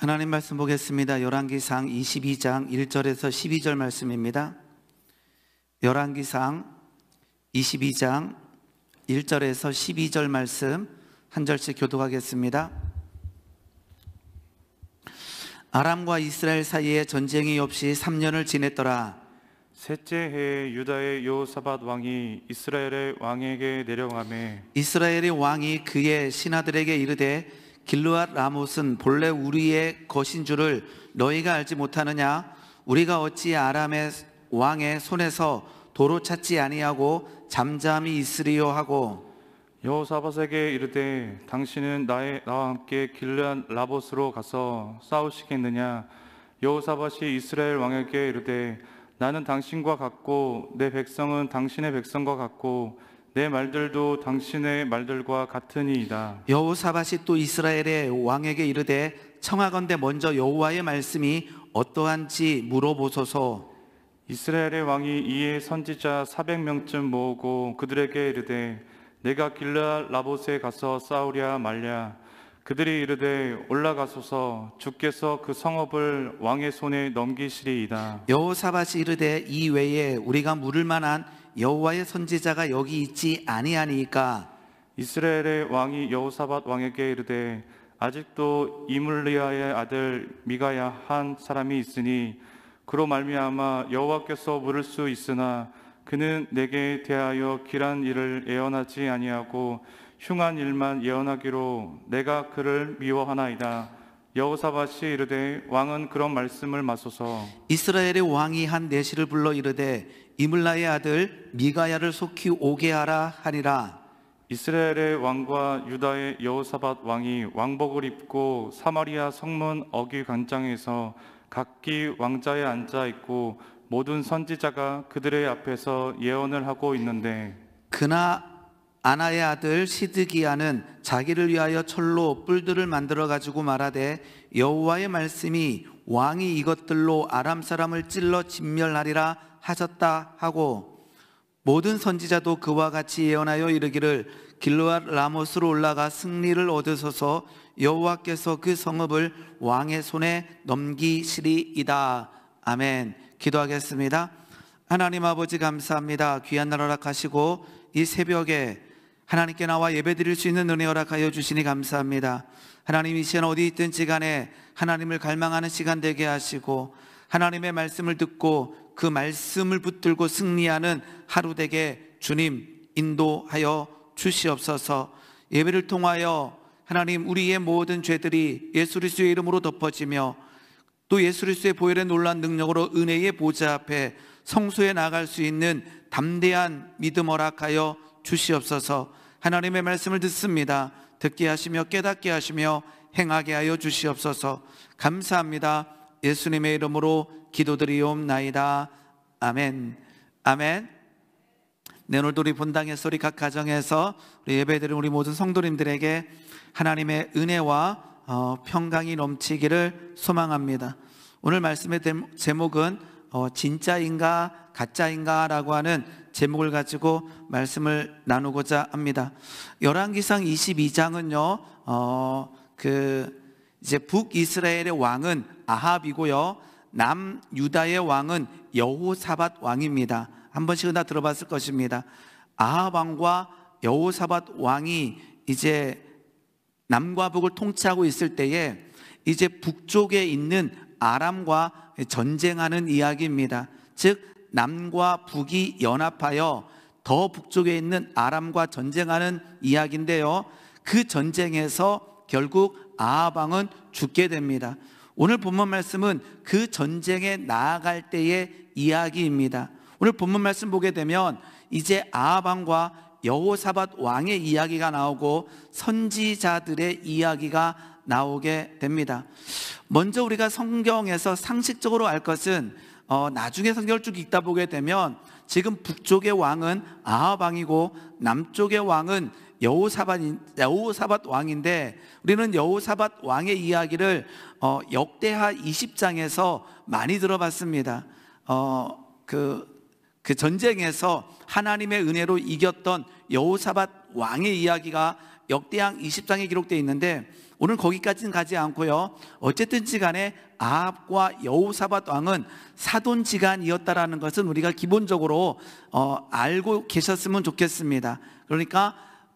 하나님 말씀 보겠습니다. 열왕기상 22장 1절에서 12절 말씀입니다. 열왕기상 22장 1절에서 12절 말씀 한 절씩 교독하겠습니다. 아람과 이스라엘 사이에 전쟁이 없이 3년을 지냈더라. 셋째 해에 유다의 여호사밧 왕이 이스라엘의 왕에게 내려가매 이스라엘의 왕이 그의 신하들에게 이르되 길르앗 라못은 본래 우리의 것인 줄을 너희가 알지 못하느냐? 우리가 어찌 아람의 왕의 손에서 도로 찾지 아니하고 잠잠히 있으리요 하고, 여호사밧에게 이르되 당신은 나와 함께 길르앗 라봇으로 가서 싸우시겠느냐? 여호사밧이 이스라엘 왕에게 이르되 나는 당신과 같고 내 백성은 당신의 백성과 같고 내 말들도 당신의 말들과 같으니이다. 여호사밧이 또 이스라엘의 왕에게 이르되 청하건대 먼저 여호와의 말씀이 어떠한지 물어보소서. 이스라엘의 왕이 이에 선지자 400명쯤 모으고 그들에게 이르되 내가 길르앗 라봇에 가서 싸우랴 말랴? 그들이 이르되 올라가소서, 주께서 그 성읍을 왕의 손에 넘기시리이다. 여호사밧이 이르되 이 외에 우리가 물을 만한 여호와의 선지자가 여기 있지 아니하니까. 이스라엘의 왕이 여호사밧 왕에게 이르되 아직도 이물리아의 아들 미가야 한 사람이 있으니 그로 말미암아 여호와께서 물을 수 있으나 그는 내게 대하여 길한 일을 예언하지 아니하고 흉한 일만 예언하기로 내가 그를 미워하나이다. 여호사밧이 이르되 왕은 그런 말씀을 마소서. 이스라엘의 왕이 한 내시를 불러 이르되 이물라의 아들 미가야를 속히 오게 하라 하니라. 이스라엘의 왕과 유다의 여호사밧 왕이 왕복을 입고 사마리아 성문 어귀관장에서 각기 왕자에 앉아 있고 모든 선지자가 그들의 앞에서 예언을 하고 있는데, 그나 아나의 아들 시드기야는 자기를 위하여 철로 뿔들을 만들어 가지고 말하되 여호와의 말씀이 왕이 이것들로 아람 사람을 찔러 진멸하리라 하셨다 하고, 모든 선지자도 그와 같이 예언하여 이르기를 길르앗 라못으로 올라가 승리를 얻으소서, 여호와께서 그 성읍을 왕의 손에 넘기시리이다. 아멘. 기도하겠습니다. 하나님 아버지 감사합니다. 귀한 날 허락하시고 이 새벽에 하나님께 나와 예배드릴 수 있는 은혜 허락하여 주시니 감사합니다. 하나님, 이 시간 어디 있든지 간에 하나님을 갈망하는 시간 되게 하시고 하나님의 말씀을 듣고 그 말씀을 붙들고 승리하는 하루 되게 주님 인도하여 주시옵소서. 예배를 통하여 하나님, 우리의 모든 죄들이 예수 그리스도의 이름으로 덮어지며 또 예수 그리스도의 보혈의 놀라운 능력으로 은혜의 보좌 앞에 성소에 나갈 수 있는 담대한 믿음 허락하여 주시옵소서. 하나님의 말씀을 듣습니다. 듣게 하시며 깨닫게 하시며 행하게 하여 주시옵소서. 감사합니다. 예수님의 이름으로 기도드리옵나이다. 아멘. 아멘. 네, 오늘도 우리 본당에서 우리 각 가정에서 우리 예배드리는 우리 모든 성도님들에게 하나님의 은혜와 평강이 넘치기를 소망합니다. 오늘 말씀의 제목은 진짜인가 가짜인가 라고 하는 제목을 가지고 말씀을 나누고자 합니다. 열왕기상 22장은요 이제 북이스라엘의 왕은 아합이고요 남유다의 왕은 여호사밧 왕입니다. 한 번씩은 다 들어봤을 것입니다. 아합 왕과 여호사밧 왕이 이제 남과 북을 통치하고 있을 때에 이제 북쪽에 있는 아람과 전쟁하는 이야기입니다. 즉 남과 북이 연합하여 더 북쪽에 있는 아람과 전쟁하는 이야기인데요, 그 전쟁에서 결국 아합 왕은 죽게 됩니다. 오늘 본문 말씀은 그 전쟁에 나아갈 때의 이야기입니다. 오늘 본문 말씀 보게 되면 이제 아합 왕과 여호사밧 왕의 이야기가 나오고 선지자들의 이야기가 나오게 됩니다. 먼저 우리가 성경에서 상식적으로 알 것은 나중에 성경을 쭉 읽다 보게 되면 지금 북쪽의 왕은 아합 왕이고 남쪽의 왕은 여호사밧 왕인데, 우리는 여호사밧 왕의 이야기를 역대하 20장에서 많이 들어봤습니다. 그 전쟁에서 하나님의 은혜로 이겼던 여호사밧 왕의 이야기가 역대상 20장에 기록되어 있는데 오늘 거기까지는 가지 않고요. 어쨌든지 간에 아합과 여호사밧 왕은 사돈지간이었다라는 것은 우리가 기본적으로 알고 계셨으면 좋겠습니다. 그러니까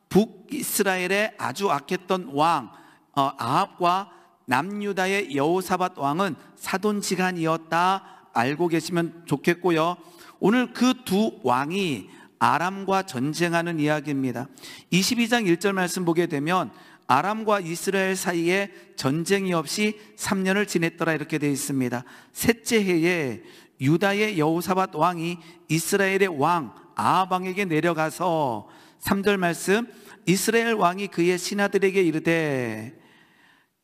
북이스라엘의 아주 악했던 왕 아합과 남유다의 여호사밧 왕은 사돈지간이었다 알고 계시면 좋겠고요. 오늘 그 두 왕이 아람과 전쟁하는 이야기입니다. 22장 1절 말씀 보게 되면 아람과 이스라엘 사이에 전쟁이 없이 3년을 지냈더라 이렇게 되어 있습니다. 셋째 해에 유다의 여호사밧 왕이 이스라엘의 왕 아합 왕에게 내려가서 3절 말씀 이스라엘 왕이 그의 신하들에게 이르되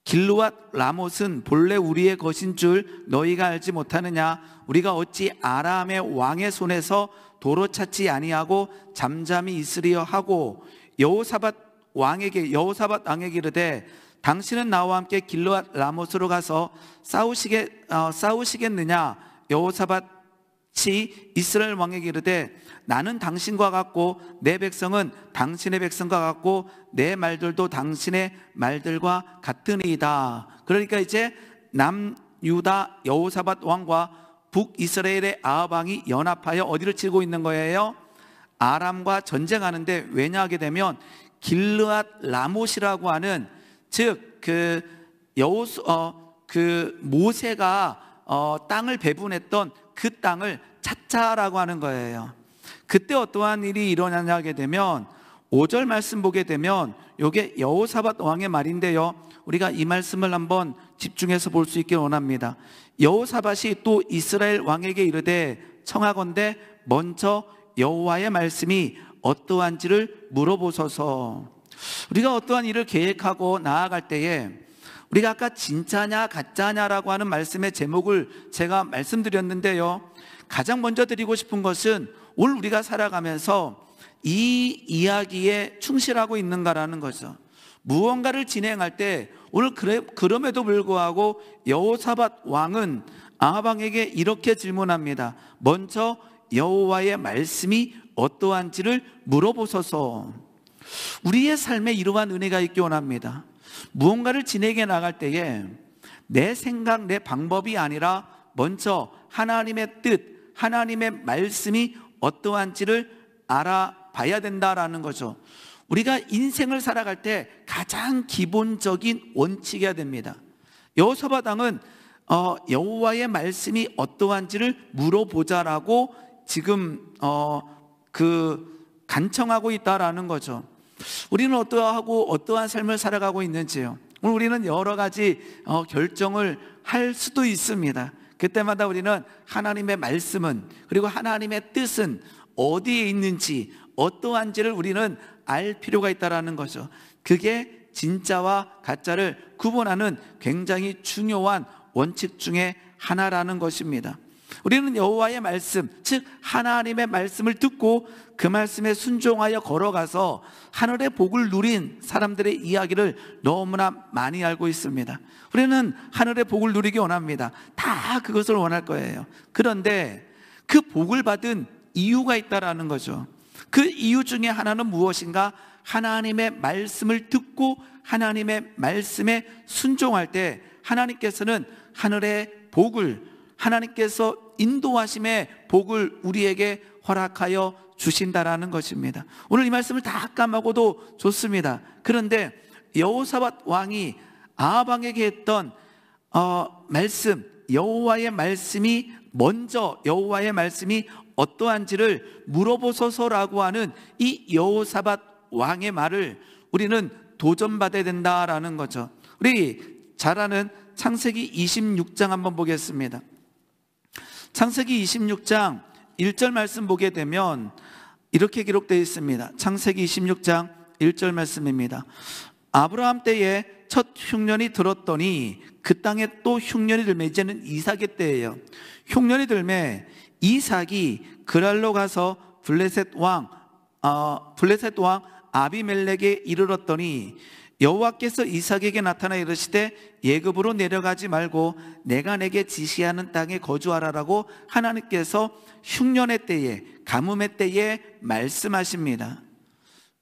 길르앗 라못은 본래 우리의 것인 줄 너희가 알지 못하느냐? 우리가 어찌 아람의 왕의 손에서 도로 찾지 아니하고 잠잠히 있으리여 하고 여호사밧 왕에게 이르되 당신은 나와 함께 길르앗 라못으로 가서 싸우시겠느냐? 여호사밧이 이스라엘 왕에게 이르되 나는 당신과 같고 내 백성은 당신의 백성과 같고 내 말들도 당신의 말들과 같으니이다. 그러니까 이제 남유다 여호사밧 왕과 북이스라엘의 아합 왕이 연합하여 어디를 치고 있는 거예요? 아람과 전쟁하는데 왜냐 하게 되면 길르앗 라못이라고 하는 즉 모세가 땅을 배분했던 그 땅을 찾자라고 하는 거예요. 그때 어떠한 일이 일어나냐 하게 되면 5절 말씀 보게 되면 이게 여호사밧 왕의 말인데요. 우리가 이 말씀을 한번 집중해서 볼 수 있길 원합니다. 여호사밧이 또 이스라엘 왕에게 이르되 청하건대 먼저 여호와의 말씀이 어떠한지를 물어보소서. 우리가 어떠한 일을 계획하고 나아갈 때에 우리가 아까 진짜냐 가짜냐라고 하는 말씀의 제목을 제가 말씀드렸는데요. 가장 먼저 드리고 싶은 것은 오늘 우리가 살아가면서 이 이야기에 충실하고 있는가라는 거죠. 무언가를 진행할 때 오늘 그럼에도 불구하고 여호사밧 왕은 아합 왕에게 이렇게 질문합니다. 먼저 여호와의 말씀이 어떠한지를 물어보소서. 우리의 삶에 이러한 은혜가 있기 원합니다. 무언가를 진행해 나갈 때에 내 생각, 내 방법이 아니라 먼저 하나님의 뜻, 하나님의 말씀이 어떠한지를 알아봐야 된다라는 거죠. 우리가 인생을 살아갈 때 가장 기본적인 원칙이어야 됩니다. 여호사밧 왕은 여호와의 말씀이 어떠한지를 물어보자라고 지금 간청하고 있다라는 거죠. 우리는 어떠한 삶을 살아가고 있는지요. 오늘 우리는 여러 가지 결정을 할 수도 있습니다. 그때마다 우리는 하나님의 말씀은 그리고 하나님의 뜻은 어디에 있는지 어떠한지를 우리는 알 필요가 있다라는 거죠. 그게 진짜와 가짜를 구분하는 굉장히 중요한 원칙 중에 하나라는 것입니다. 우리는 여호와의 말씀, 즉 하나님의 말씀을 듣고 그 말씀에 순종하여 걸어가서 하늘의 복을 누린 사람들의 이야기를 너무나 많이 알고 있습니다. 우리는 하늘의 복을 누리기 원합니다. 다 그것을 원할 거예요. 그런데 그 복을 받은 이유가 있다라는 거죠. 그 이유 중에 하나는 무엇인가? 하나님의 말씀을 듣고 하나님의 말씀에 순종할 때 하나님께서는 하늘의 복을, 하나님께서 인도하심의 복을 우리에게 허락하여 주신다라는 것입니다. 오늘 이 말씀을 다 까먹어도 좋습니다. 그런데 여호사밧 왕이 아합 왕에게 했던 말씀, 여호와의 말씀이 먼저 여호와의 말씀이 어떠한지를 물어보소서라고 하는 이 여호사밧 왕의 말을 우리는 도전받아야 된다라는 거죠. 우리 잘 아는 창세기 26장 한번 보겠습니다. 창세기 26장 1절 말씀 보게 되면 이렇게 기록되어 있습니다. 창세기 26장 1절 말씀입니다. 아브라함 때에 첫 흉년이 들었더니 그 땅에 또 흉년이 들매, 이제는 이삭의 때예요. 흉년이 들매 이삭이 그랄로 가서 블레셋 왕 아비멜렉에 이르렀더니 여호와께서 이삭에게 나타나 이르시되 예굽으로 내려가지 말고 내가 내게 지시하는 땅에 거주하라라고 하나님께서 흉년의 때에, 가뭄의 때에 말씀하십니다.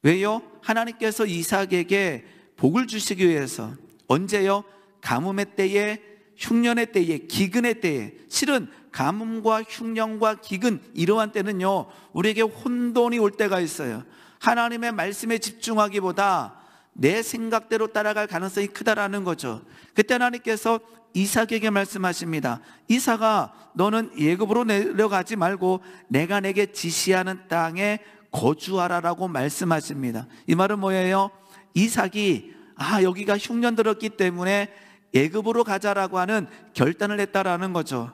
왜요? 하나님께서 이삭에게 복을 주시기 위해서. 언제요? 가뭄의 때에, 흉년의 때에, 기근의 때에. 실은 가뭄과 흉년과 기근, 이러한 때는요, 우리에게 혼돈이 올 때가 있어요. 하나님의 말씀에 집중하기보다 내 생각대로 따라갈 가능성이 크다라는 거죠. 그때 하나님께서 이삭에게 말씀하십니다. 이삭아, 너는 애굽으로 내려가지 말고 내가 내게 지시하는 땅에 거주하라라고 말씀하십니다. 이 말은 뭐예요? 이삭이 여기가 흉년 들었기 때문에 애굽으로 가자라고 하는 결단을 했다라는 거죠.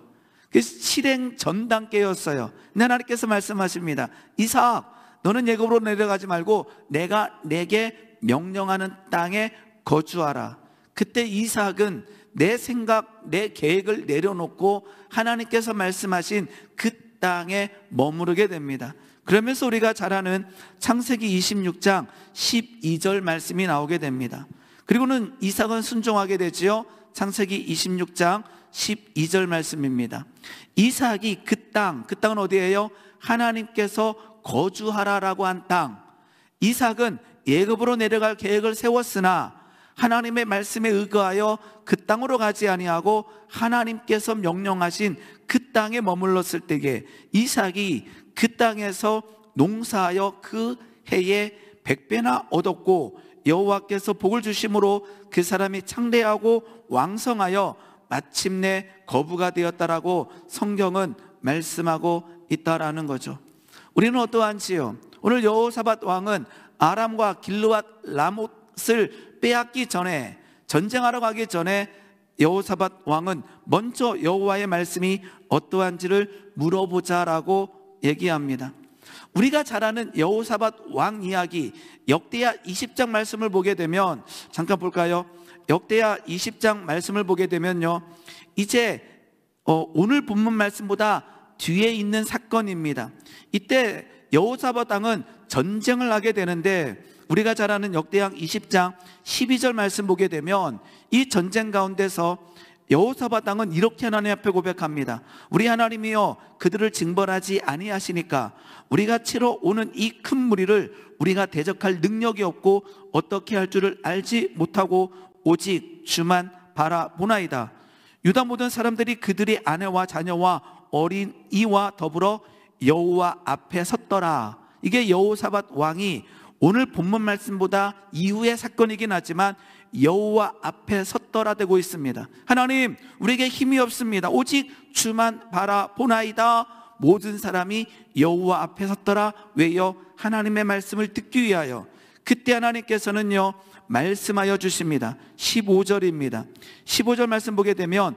그 실행 전 단계였어요. 근데 하나님께서 말씀하십니다. 이삭, 너는 애굽으로 내려가지 말고 내가 내게 명령하는 땅에 거주하라. 그때 이삭은 내 생각, 내 계획을 내려놓고 하나님께서 말씀하신 그 땅에 머무르게 됩니다. 그러면서 우리가 잘 아는 창세기 26장 12절 말씀이 나오게 됩니다. 그리고는 이삭은 순종하게 되지요. 창세기 26장 12절 말씀입니다. 이삭이 그 땅은 어디예요? 하나님께서 거주하라라고 한 땅. 이삭은 애굽으로 내려갈 계획을 세웠으나 하나님의 말씀에 의거하여 그 땅으로 가지 아니하고 하나님께서 명령하신 그 땅에 머물렀을 때에 이삭이 그 땅에서 농사하여 그 해에 100배나 얻었고 여호와께서 복을 주심으로 그 사람이 창대하고 왕성하여 마침내 거부가 되었다라고 성경은 말씀하고 있다라는 거죠. 우리는 어떠한지요? 오늘 여호사밧 왕은 아람과 길르앗 라못을 빼앗기 전에, 전쟁하러 가기 전에 여호사밧 왕은 먼저 여호와의 말씀이 어떠한지를 물어보자라고 얘기합니다. 우리가 잘 아는 여호사밧 왕 이야기, 역대하 20장 말씀을 보게 되면, 잠깐 볼까요? 역대하 20장 말씀을 보게 되면요, 이제 오늘 본문 말씀보다 뒤에 있는 사건입니다. 이때 여호사밧 왕은 전쟁을 하게 되는데, 우리가 잘 아는 역대하 20장 12절 말씀 보게 되면 이 전쟁 가운데서 여호사밧 왕은 이렇게 하나님 앞에 고백합니다. 우리 하나님이여, 그들을 징벌하지 아니하시니까 우리가 치러 오는 이 큰 무리를 우리가 대적할 능력이 없고 어떻게 할 줄을 알지 못하고 오직 주만 바라보나이다. 유다 모든 사람들이 그들의 아내와 자녀와 어린 이와 더불어 여호와 앞에 섰더라. 이게 여호사밧 왕이 오늘 본문 말씀보다 이후의 사건이긴 하지만 여호와 앞에 섰더라 되고 있습니다. 하나님, 우리에게 힘이 없습니다. 오직 주만 바라보나이다. 모든 사람이 여호와 앞에 섰더라. 왜요? 하나님의 말씀을 듣기 위하여. 그때 하나님께서는요, 말씀하여 주십니다. 15절입니다. 15절 말씀 보게 되면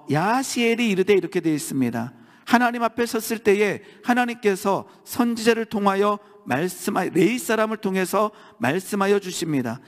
야하시엘이 이르되 이렇게 되어 있습니다. 하나님 앞에 섰을 때에 하나님께서 선지자를 통하여 레위 사람을 통해서 말씀하여 주십니다.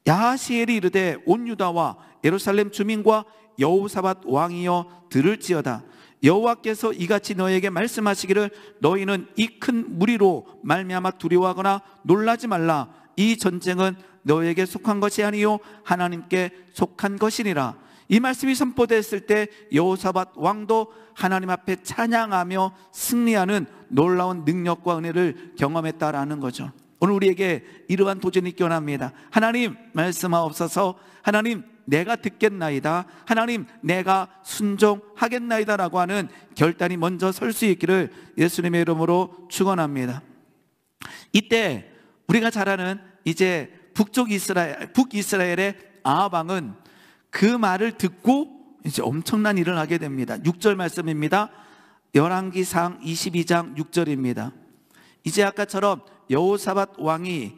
야하시엘이 이르되 온 유다와 예루살렘 주민과 여호사밧 왕이여 들을지어다. 여호와께서 이같이 너에게 말씀하시기를 너희는 이 큰 무리로 말미암아 두려워하거나 놀라지 말라. 이 전쟁은 너에게 속한 것이 아니요 하나님께 속한 것이니라. 이 말씀이 선포됐을 때 여호사밧 왕도 하나님 앞에 찬양하며 승리하는 놀라운 능력과 은혜를 경험했다라는 거죠. 오늘 우리에게 이러한 도전이 끼어납니다. 하나님, 말씀하옵소서. 하나님, 내가 듣겠나이다. 하나님, 내가 순종하겠나이다 라고 하는 결단이 먼저 설 수 있기를 예수님의 이름으로 축원합니다. 이때 우리가 잘 아는 이제 북이스라엘의 아합 왕은 그 말을 듣고 이제 엄청난 일을 하게 됩니다. 6절 말씀입니다. 열왕기상 22장 6절입니다. 이제 아까처럼 여호사밧 왕이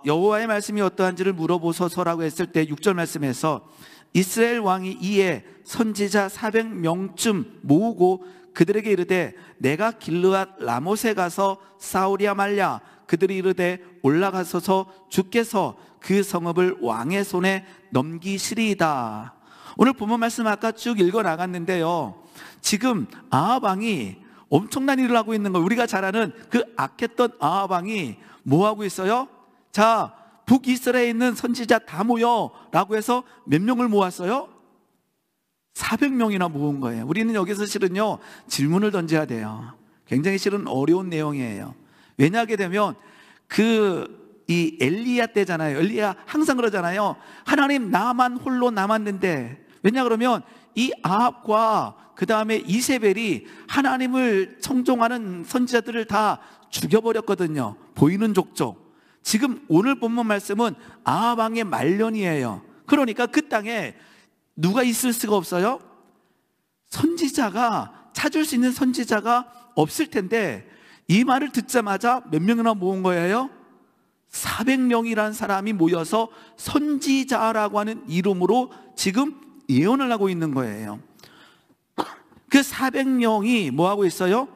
여호와의 말씀이 어떠한지를 물어보소서라고 했을 때 6절 말씀에서 이스라엘 왕이 이에 선지자 400명쯤 모으고 그들에게 이르되 내가 길르앗 라못에 가서 싸우랴 말랴. 그들이 이르되 올라가소서 주께서 그 성읍을 왕의 손에 넘기시리이다. 오늘 본문 말씀 아까 쭉 읽어 나갔는데요, 지금 아합 왕이 엄청난 일을 하고 있는 거예요. 우리가 잘 아는 그 악했던 아합 왕이 뭐 하고 있어요? 자, 북이스라엘에 있는 선지자 다 모여 라고 해서 몇 명을 모았어요? 400명이나 모은 거예요. 우리는 여기서 실은요, 질문을 던져야 돼요. 굉장히 실은 어려운 내용이에요. 왜냐하게 되면 이 엘리야 때잖아요. 엘리야 항상 그러잖아요. 하나님, 나만 홀로 남았는데. 왜냐 그러면 이 아합과 그 다음에 이세벨이 하나님을 청종하는 선지자들을 다 죽여버렸거든요. 보이는 족족. 지금 오늘 본문 말씀은 아합 왕의 말년이에요. 그러니까 그 땅에 누가 있을 수가 없어요? 선지자가, 찾을 수 있는 선지자가 없을 텐데, 이 말을 듣자마자 몇 명이나 모은 거예요? 400명이라는 사람이 모여서 선지자라고 하는 이름으로 지금 예언을 하고 있는 거예요. 그 400명이 뭐 하고 있어요?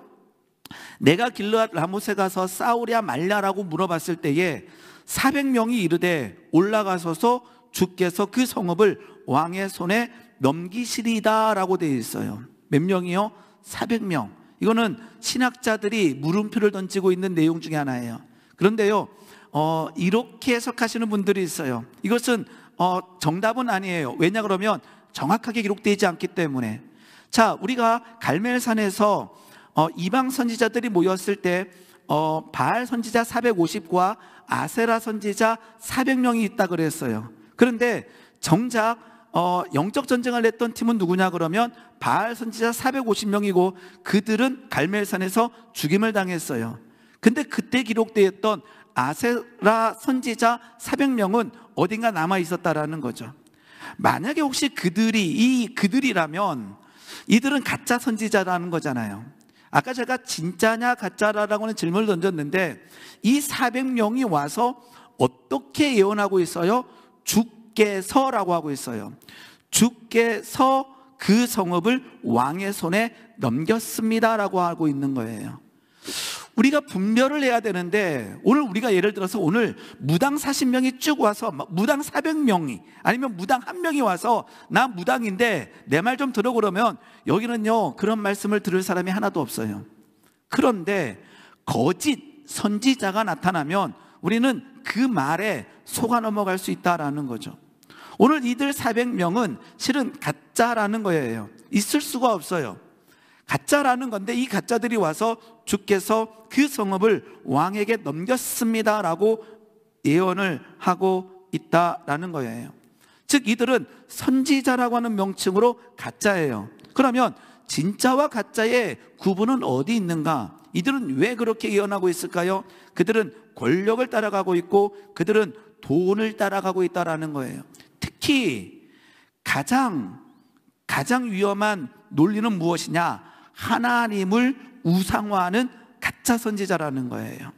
내가 길르앗 라못에 가서 싸우랴 말랴라고 물어봤을 때에 400명이 이르되 올라가서서 주께서 그 성읍을 왕의 손에 넘기시리다 라고 되어 있어요. 몇 명이요? 400명. 이거는 신학자들이 물음표를 던지고 있는 내용 중에 하나예요. 그런데요, 이렇게 해석하시는 분들이 있어요. 이것은 정답은 아니에요. 왜냐 그러면 정확하게 기록되지 않기 때문에. 자, 우리가 갈멜산에서 이방 선지자들이 모였을 때 바알 선지자 450과 아세라 선지자 400명이 있다 그랬어요. 그런데 정작 영적 전쟁을 냈던 팀은 누구냐 그러면 바알 선지자 450명이고 그들은 갈멜산에서 죽임을 당했어요. 근데 그때 기록되었던 아세라 선지자 400명은 어딘가 남아 있었다라는 거죠. 만약에 혹시 그들이라면 이들은 가짜 선지자라는 거잖아요. 아까 제가 진짜냐 가짜라고 하는 질문을 던졌는데 이 400명이 와서 어떻게 예언하고 있어요? 주께서라고 하고 있어요. 주께서 그 성읍을 왕의 손에 넘겼습니다라고 하고 있는 거예요. 우리가 분별을 해야 되는데, 오늘 우리가 예를 들어서 오늘 무당 40명이 쭉 와서 무당 400명이 아니면 무당 1명이 와서 나 무당인데 내 말 좀 들어 그러면 여기는요 그런 말씀을 들을 사람이 하나도 없어요. 그런데 거짓 선지자가 나타나면 우리는 그 말에 속아 넘어갈 수 있다라는 거죠. 오늘 이들 400명은 실은 가짜라는 거예요. 있을 수가 없어요. 가짜라는 건데 이 가짜들이 와서 주께서 그 성읍을 왕에게 넘겼습니다라고 예언을 하고 있다라는 거예요. 즉 이들은 선지자라고 하는 명칭으로 가짜예요. 그러면 진짜와 가짜의 구분은 어디 있는가? 이들은 왜 그렇게 예언하고 있을까요? 그들은 권력을 따라가고 있고 그들은 돈을 따라가고 있다라는 거예요. 특히 가장 위험한 논리는 무엇이냐? 하나님을 우상화하는 가짜 선지자라는 거예요.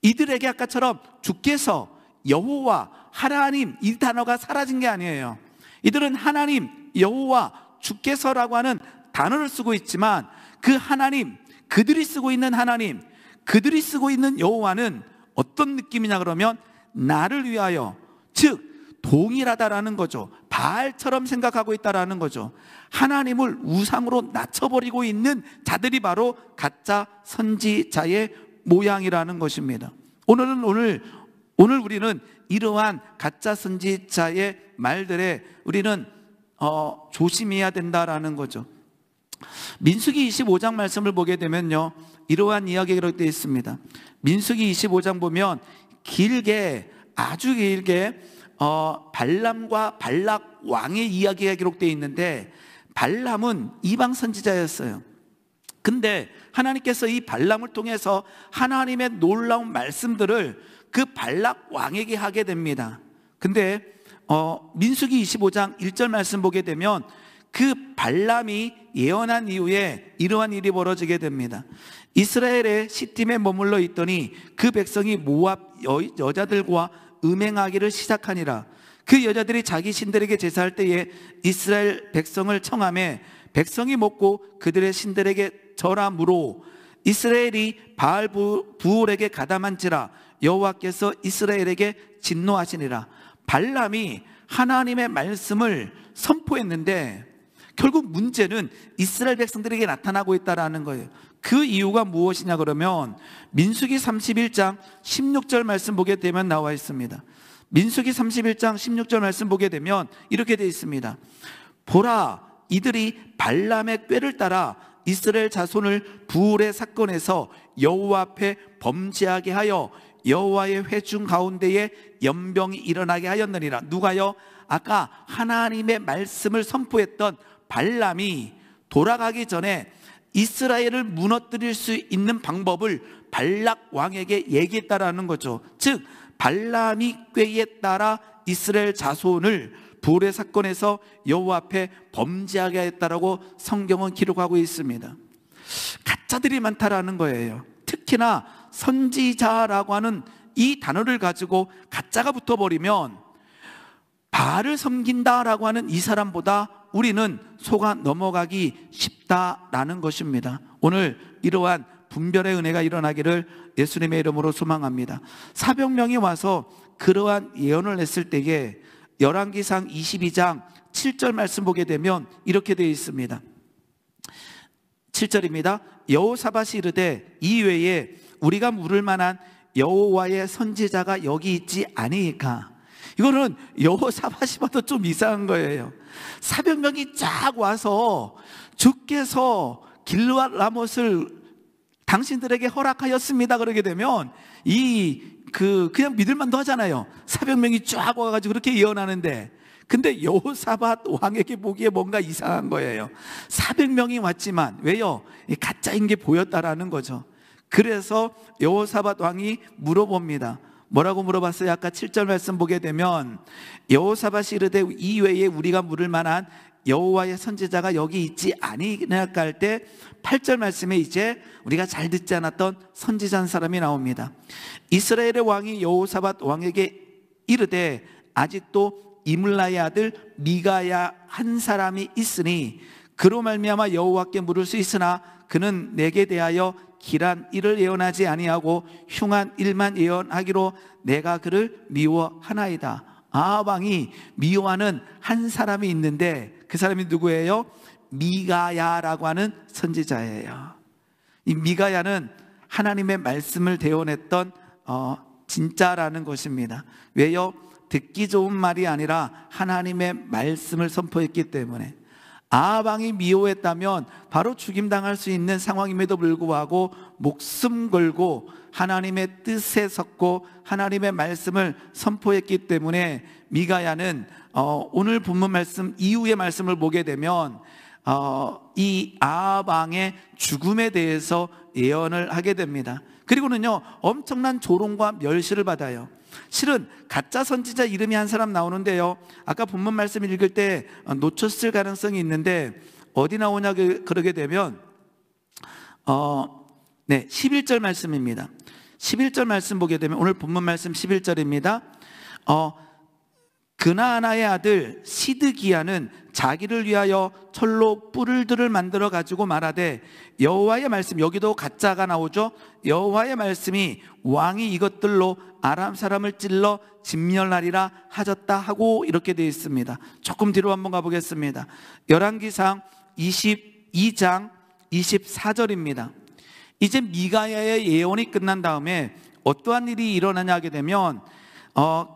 이들에게 아까처럼 주께서, 여호와, 하나님 이 단어가 사라진 게 아니에요. 이들은 하나님, 여호와, 주께서라고 하는 단어를 쓰고 있지만 그 하나님, 그들이 쓰고 있는 하나님, 그들이 쓰고 있는 여호와는 어떤 느낌이냐 그러면 나를 위하여, 즉 동일하다라는 거죠. 바알처럼 생각하고 있다라는 거죠. 하나님을 우상으로 낮춰버리고 있는 자들이 바로 가짜 선지자의 모양이라는 것입니다. 오늘 우리는 이러한 가짜 선지자의 말들에 우리는 조심해야 된다라는 거죠. 민수기 25장 말씀을 보게 되면요 이러한 이야기가 기록되어 있습니다. 민수기 25장 보면 아주 길게 발람과 발락 왕의 이야기가 기록되어 있는데 발람은 이방 선지자였어요. 근데 하나님께서 이 발람을 통해서 하나님의 놀라운 말씀들을 그 발락 왕에게 하게 됩니다. 근데 민수기 25장 1절 말씀 보게 되면 그 발람이 예언한 이후에 이러한 일이 벌어지게 됩니다. 이스라엘의 시팀에 머물러 있더니 그 백성이 모압 여자들과 음행하기를 시작하니라. 그 여자들이 자기 신들에게 제사할 때에 이스라엘 백성을 청하매 백성이 먹고 그들의 신들에게 절하므로 이스라엘이 바알 부올에게 가담한지라 여호와께서 이스라엘에게 진노하시니라. 발람이 하나님의 말씀을 선포했는데 결국 문제는 이스라엘 백성들에게 나타나고 있다는 거예요. 그 이유가 무엇이냐 그러면 민수기 31장 16절 말씀 보게 되면 나와 있습니다. 민수기 31장 16절 말씀 보게 되면 이렇게 되어 있습니다. 보라, 이들이 발람의 꾀를 따라 이스라엘 자손을 부올의 사건에서 여호와 앞에 범죄하게 하여 여호와의 회중 가운데에 연병이 일어나게 하였느니라. 누가요? 아까 하나님의 말씀을 선포했던 발람이 돌아가기 전에 이스라엘을 무너뜨릴 수 있는 방법을 발락 왕에게 얘기했다라는 거죠. 즉 발람이 꾀에 따라 이스라엘 자손을 불의 사건에서 여호와 앞에 범죄하게 했다라고 성경은 기록하고 있습니다. 가짜들이 많다라는 거예요. 특히나 선지자라고 하는 이 단어를 가지고 가짜가 붙어버리면 바알을 섬긴다라고 하는 이 사람보다 우리는 속아 넘어가기 쉽다라는 것입니다. 오늘 이러한 분별의 은혜가 일어나기를 예수님의 이름으로 소망합니다. 400명이 와서 그러한 예언을 했을 때에 열왕기상 22장 7절 말씀 보게 되면 이렇게 되어 있습니다. 7절입니다. 여호사밧이 이르되 이외에 우리가 물을 만한 여호와의 선지자가 여기 있지 아니이까. 이거는 여호사밧이 봐도 좀 이상한 거예요. 400명이 쫙 와서 주께서 길르앗 라못을 당신들에게 허락하였습니다 그러게 되면 그냥 믿을 만도 하잖아요. 400명이 쫙 와가지고 그렇게 예언하는데, 근데 여호사밧 왕에게 보기에 뭔가 이상한 거예요. 400명이 왔지만 왜요? 가짜인 게 보였다라는 거죠. 그래서 여호사밧 왕이 물어봅니다. 뭐라고 물어봤어요? 아까 7절 말씀 보게 되면 여호사밧이 이르되 이외에 우리가 물을 만한 여호와의 선지자가 여기 있지 아니냐까 할 때 8절 말씀에 이제 우리가 잘 듣지 않았던 선지자 한 사람이 나옵니다. 이스라엘의 왕이 여호사밧 왕에게 이르되 아직도 이물라의 아들 미가야 한 사람이 있으니 그로 말미암아 여호와께 물을 수 있으나 그는 내게 대하여 길한 일을 예언하지 아니하고 흉한 일만 예언하기로 내가 그를 미워하나이다. 아합 왕이 미워하는 한 사람이 있는데 그 사람이 누구예요? 미가야라고 하는 선지자예요. 이 미가야는 하나님의 말씀을 대언했던 진짜라는 것입니다. 왜요? 듣기 좋은 말이 아니라 하나님의 말씀을 선포했기 때문에. 아합 왕이 미워했다면 바로 죽임당할 수 있는 상황임에도 불구하고 목숨 걸고 하나님의 뜻에 섰고 하나님의 말씀을 선포했기 때문에 미가야는 오늘 본문 말씀 이후의 말씀을 보게 되면 이 아합 왕의 죽음에 대해서 예언을 하게 됩니다. 그리고는요 엄청난 조롱과 멸시를 받아요. 실은 가짜 선지자 이름이 한 사람 나오는데요, 아까 본문 말씀 읽을 때 놓쳤을 가능성이 있는데 어디 나오냐 그러게 되면 11절 말씀입니다. 11절 말씀 보게 되면 오늘 본문 말씀 11절입니다. 그나아나의 아들 시드기야는 자기를 위하여 철로 뿔들을 만들어 가지고 말하되 여호와의 말씀, 여기도 가짜가 나오죠. 여호와의 말씀이 왕이 이것들로 아람 사람을 찔러 진멸하리라 하셨다 하고 이렇게 되어 있습니다. 조금 뒤로 한번 가보겠습니다. 열왕기상 22장 24절입니다. 이제 미가야의 예언이 끝난 다음에 어떠한 일이 일어나냐 하게 되면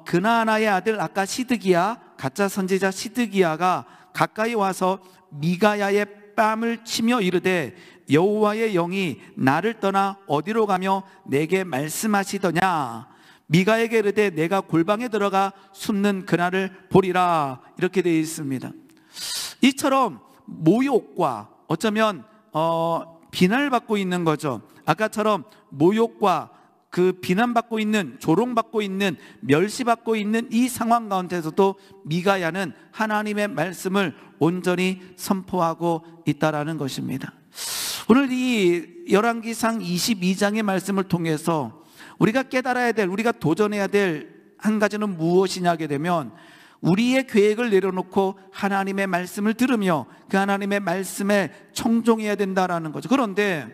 그나아나의 아들 아까 시드기야, 가짜 선지자 시드기야가 가까이 와서 미가야의 뺨을 치며 이르되 여호와의 영이 나를 떠나 어디로 가며 내게 말씀하시더냐. 미가에게 이르되 내가 골방에 들어가 숨는 그날을 보리라. 이렇게 되어 있습니다. 이처럼 모욕과 어쩌면 비난을 받고 있는 거죠. 아까처럼 모욕과 그 비난받고 있는, 조롱받고 있는, 멸시받고 있는 이 상황 가운데서도 미가야는 하나님의 말씀을 온전히 선포하고 있다라는 것입니다. 오늘 이 열왕기상 22장의 말씀을 통해서 우리가 깨달아야 될, 우리가 도전해야 될 한 가지는 무엇이냐 하게 되면 우리의 계획을 내려놓고 하나님의 말씀을 들으며 그 하나님의 말씀에 청종해야 된다라는 거죠. 그런데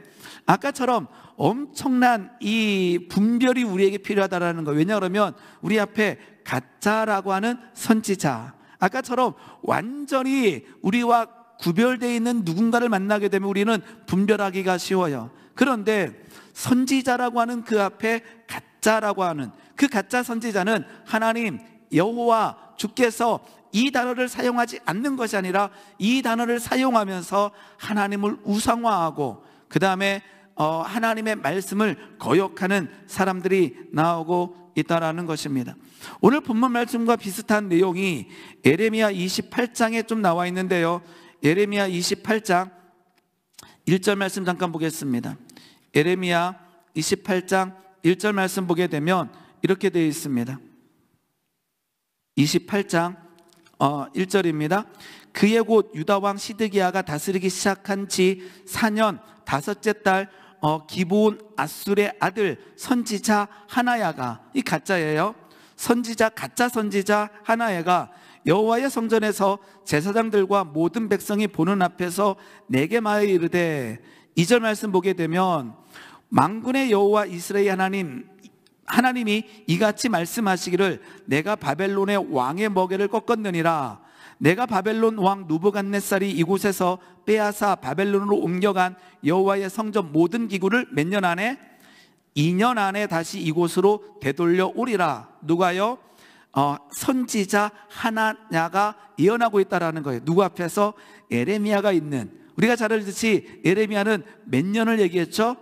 아까처럼 엄청난 이 분별이 우리에게 필요하다라는 거예요. 왜냐하면 우리 앞에 가짜라고 하는 선지자, 아까처럼 완전히 우리와 구별되어 있는 누군가를 만나게 되면 우리는 분별하기가 쉬워요. 그런데 선지자라고 하는 그 앞에 가짜라고 하는 그 가짜 선지자는 하나님 여호와 주께서 이 단어를 사용하지 않는 것이 아니라 이 단어를 사용하면서 하나님을 우상화하고 그 다음에 하나님의 말씀을 거역하는 사람들이 나오고 있다라는 것입니다. 오늘 본문 말씀과 비슷한 내용이 예레미야 28장에 좀 나와 있는데요. 예레미야 28장 1절 말씀 잠깐 보겠습니다. 예레미야 28장 1절 말씀 보게 되면 이렇게 되어 있습니다. 28장 1절입니다. 그의 곧 유다왕 시드기야가 다스리기 시작한 지 4년 5째 달 기브온 아술의 아들 선지자 하나야가, 이 가짜예요. 가짜 선지자 하나야가 여호와의 성전에서 제사장들과 모든 백성이 보는 앞에서 내게 말하여 이르되, 2절 말씀 보게 되면 만군의 여호와 이스라엘 하나님이 이같이 말씀하시기를 내가 바벨론의 왕의 먹이를 꺾었느니라. 내가 바벨론 왕 누부갓네살이 이곳에서 빼앗아 바벨론으로 옮겨간 여호와의 성전 모든 기구를 몇 년 안에? 2년 안에 다시 이곳으로 되돌려 오리라. 누가요? 선지자 하나냐가 예언하고 있다라는 거예요. 누구 앞에서? 예레미야가 있는. 우리가 잘 알듯이 예레미야는 몇 년을 얘기했죠?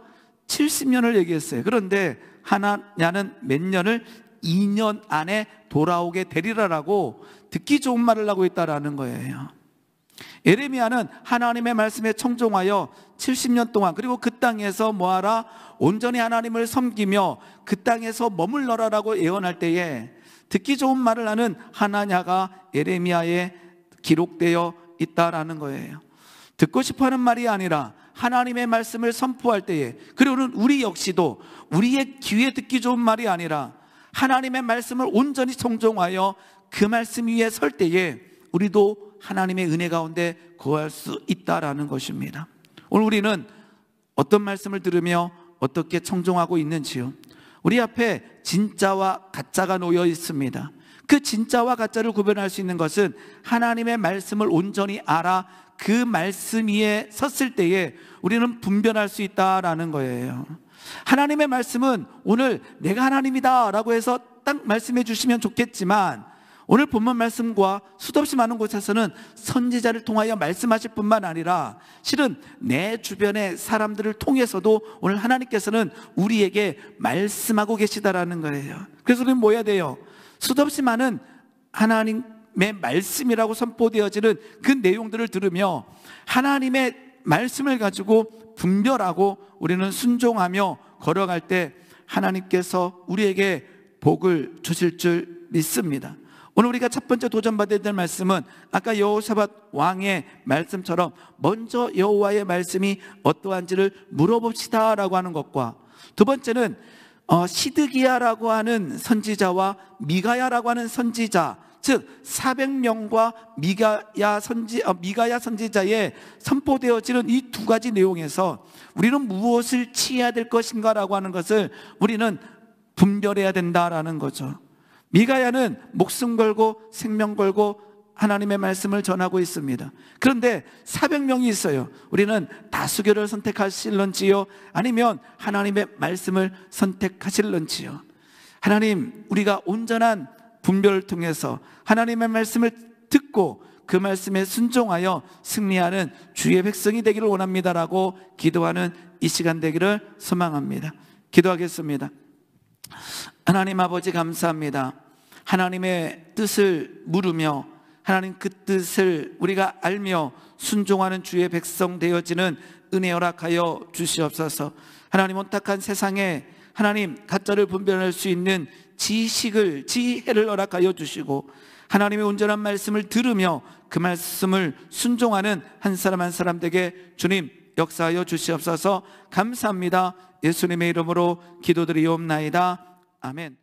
70년을 얘기했어요. 그런데 하나냐는 몇 년을? 2년 안에 돌아오게 되리라라고 듣기 좋은 말을 하고 있다라는 거예요. 예레미야는 하나님의 말씀에 청종하여 70년 동안, 그리고 그 땅에서 뭐하라? 온전히 하나님을 섬기며 그 땅에서 머물러라라고 예언할 때에 듣기 좋은 말을 하는 하나냐가 예레미야에 기록되어 있다라는 거예요. 듣고 싶어하는 말이 아니라 하나님의 말씀을 선포할 때에, 그리고 우리 역시도 우리의 귀에 듣기 좋은 말이 아니라 하나님의 말씀을 온전히 청종하여 그 말씀 위에 설 때에 우리도 하나님의 은혜 가운데 거할 수 있다라는 것입니다. 오늘 우리는 어떤 말씀을 들으며 어떻게 청종하고 있는지요? 우리 앞에 진짜와 가짜가 놓여 있습니다. 그 진짜와 가짜를 구별할 수 있는 것은 하나님의 말씀을 온전히 알아 그 말씀 위에 섰을 때에 우리는 분별할 수 있다라는 거예요. 하나님의 말씀은 오늘 내가 하나님이다 라고 해서 딱 말씀해 주시면 좋겠지만, 오늘 본문 말씀과 수없이 많은 곳에서는 선지자를 통하여 말씀하실 뿐만 아니라 실은 내 주변의 사람들을 통해서도 오늘 하나님께서는 우리에게 말씀하고 계시다라는 거예요. 그래서 우리는 뭐 해야 돼요? 수없이 많은 하나님의 말씀이라고 선포되어지는 그 내용들을 들으며 하나님의 말씀을 가지고 분별하고 우리는 순종하며 걸어갈 때 하나님께서 우리에게 복을 주실 줄 믿습니다. 오늘 우리가 첫 번째 도전받아야 될 말씀은 아까 여호사밧 왕의 말씀처럼 먼저 여호와의 말씀이 어떠한지를 물어봅시다 라고 하는 것과, 두 번째는 시드기야라고 하는 선지자와 미가야라고 하는 선지자, 즉 400명과 미가야 선지자에 선포되어지는 이 두 가지 내용에서 우리는 무엇을 취해야 될 것인가 라고 하는 것을 우리는 분별해야 된다라는 거죠. 미가야는 목숨 걸고 생명 걸고 하나님의 말씀을 전하고 있습니다. 그런데 400명이 있어요. 우리는 다수결을 선택하실런지요? 아니면 하나님의 말씀을 선택하실런지요? 하나님, 우리가 온전한 분별을 통해서 하나님의 말씀을 듣고 그 말씀에 순종하여 승리하는 주의 백성이 되기를 원합니다라고 기도하는 이 시간 되기를 소망합니다. 기도하겠습니다. 하나님 아버지, 감사합니다. 하나님의 뜻을 물으며 하나님 그 뜻을 우리가 알며 순종하는 주의 백성 되어지는 은혜 허락하여 주시옵소서. 하나님, 온탁한 세상에 하나님 가짜를 분별할 수 있는 지혜를 허락하여 주시고, 하나님의 온전한 말씀을 들으며 그 말씀을 순종하는 한 사람 한 사람 되게 주님 역사하여 주시옵소서. 감사합니다. 예수님의 이름으로 기도드리옵나이다. 아멘.